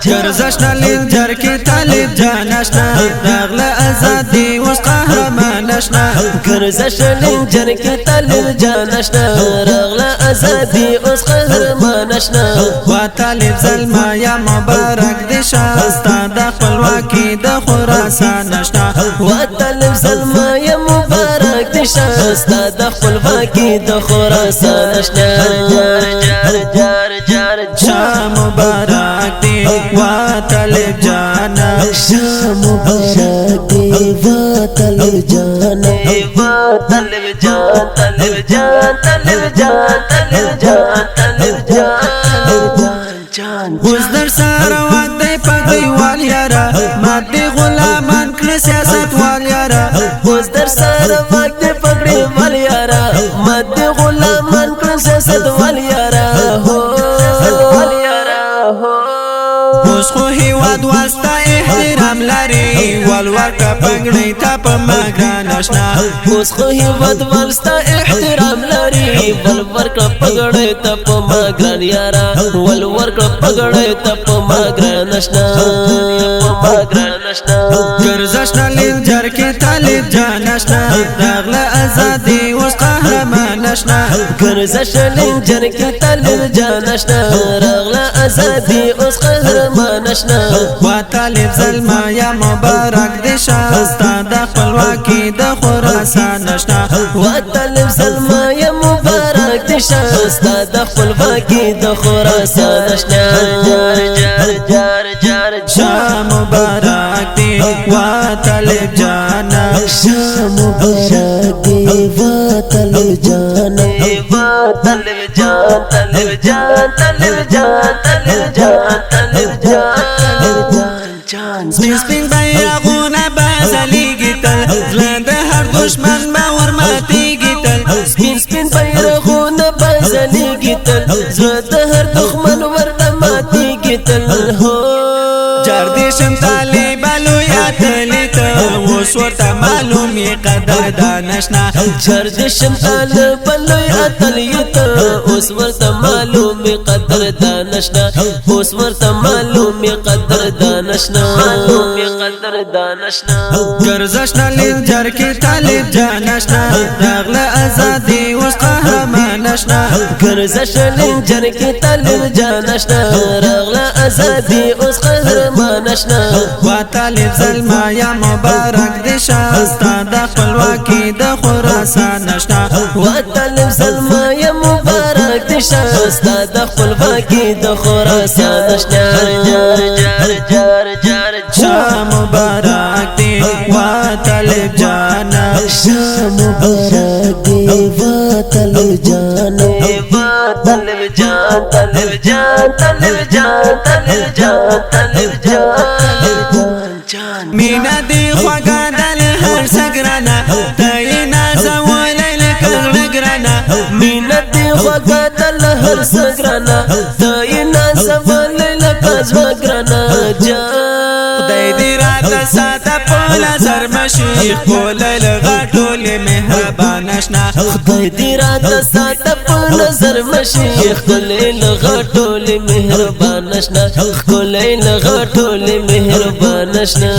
گرزشنا لنجر کی طالب جانشنا داغل ازادی وس قهرمانشنا گرزشنا لنجر کی طالب جانشنا داغل ازادی وس قهرمانشنا و طالب زلما یا مبارک دشا استاد خپلواکی د خراسانشنا و طالب زلما یا مبارک دشا استاد خپلواکی د خراسانشنا شاه مبارک دی و طالب جانا شاه مبارک دی و طالب جانا و طالب جان طالب جان طالب جان طالب جان طالب جان اوس در سره وخت پدی وال یارا ماته غلامان کړ سیاست وال یارا اوس در سره وخت پګړې وال یارا ماته غلامان کړ سیاست وال یارا اوس خو هیواد واسطه احترام لري ولور کا پګړې تا په مګران آشنا اوس خو هیواد واسطه احترام لري ولور کا پګړې تا په مګران یارا ولور کا پګړې تا په مګران آشنا گرزشنا لنجر کی طالب جانشنا داغل ازادی وس قهرمانشنا گرزشنا لنجر کی طالب جانشنا داغل ازادی وس قهرمانشنا و طالب زلما یا مبارک دشا استاد خپلواکی د خراسانشنا و طالب زلما یا مبارک دشا استاد خپلواکی د خراسانشنا شاه مبارک دی و طالب جانا شاه مبارک دی و طالب جانا و طالب جان طالب جان طالب جان طالب جان طالب جان سپین بیرغونه بازلیږي تل زړه د هر دشمن باور ماتېږي تل سپین بیرغونه بازلیږي تل زړه د هر دښمن ورته ماتېږي تل جردشم طالبالو یا تلیت اوس ورته معلومي قدر دانشنا جردشم طالبالو یا تلیت اوس ورته معلومي قدر دانشنا اوس ورته معلومي قدر دانشنا گرزشنا لنجر کی طالب جانشنا داغل ازادی وس قهرمانشنا گرزشنا لنجر کی طالب جانشنا داغل ازادی وس قهرمانشنا و طالب زلما یا مبارک دشا استاد خپلواکی د خراسانشنا و طالب زلما یا مبارک دشا استاد خپلواکی د خراسانشنا شاه مبارک دی و طالب جانا شاه مبارک دی و طالب جانا و طالب جان طالب جان طالب جان طالب جان طالب جان مینا دی خوږه دل هر سګرانا تینا زولای لکه ګرانا مینا دی خوږه دل هر سګرانا تینا زولای لکه ګرانا خدای دې راته ساته په نظر مشیخ کولل غټول مهربان آشنا خدای دې راته ساته په نظر مشیخ کولل غټول مهربان آشنا کولل غټول مهربان آشنا